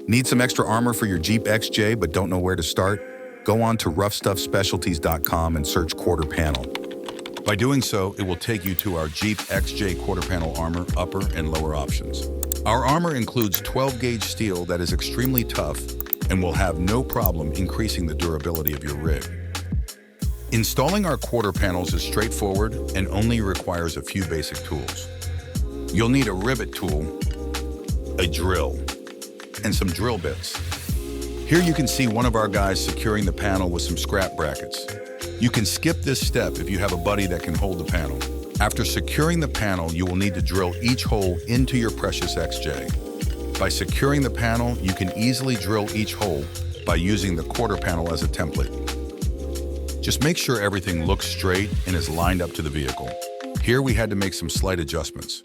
Need some extra armor for your Jeep XJ but don't know where to start? Go on to RuffStuffSpecialties.com and search quarter panel. By doing so, it will take you to our Jeep XJ quarter panel armor upper and lower options. Our armor includes 12-gauge steel that is extremely tough and will have no problem increasing the durability of your rig. Installing our quarter panels is straightforward and only requires a few basic tools. You'll need a rivet tool, a drill, and some drill bits. Here you can see one of our guys securing the panel with some scrap brackets. You can skip this step if you have a buddy that can hold the panel. After securing the panel, you will need to drill each hole into your precious XJ. By securing the panel, you can easily drill each hole by using the quarter panel as a template. Just make sure everything looks straight and is lined up to the vehicle. Here we had to make some slight adjustments.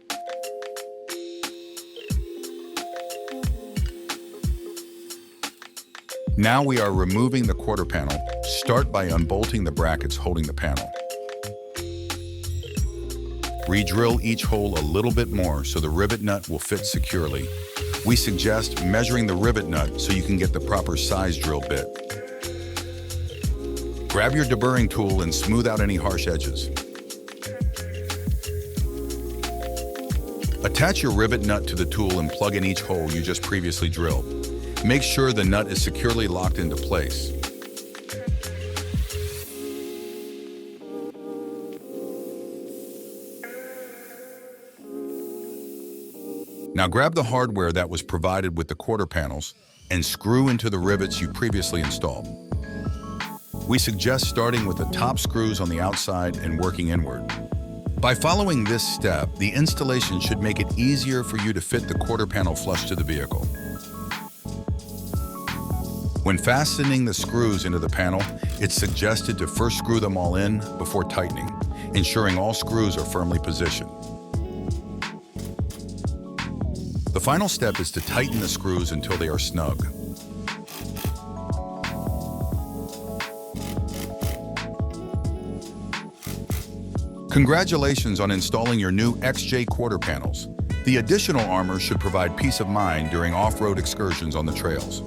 Now we are removing the quarter panel. Start by unbolting the brackets holding the panel. Re-drill each hole a little bit more so the rivet nut will fit securely. We suggest measuring the rivet nut so you can get the proper size drill bit. Grab your deburring tool and smooth out any harsh edges. Attach your rivet nut to the tool and plug in each hole you just previously drilled. Make sure the nut is securely locked into place. Now grab the hardware that was provided with the quarter panels and screw into the rivets you previously installed. We suggest starting with the top screws on the outside and working inward. By following this step, the installation should make it easier for you to fit the quarter panel flush to the vehicle. When fastening the screws into the panel, it's suggested to first screw them all in before tightening, ensuring all screws are firmly positioned. The final step is to tighten the screws until they are snug. Congratulations on installing your new XJ quarter panels. The additional armor should provide peace of mind during off-road excursions on the trails.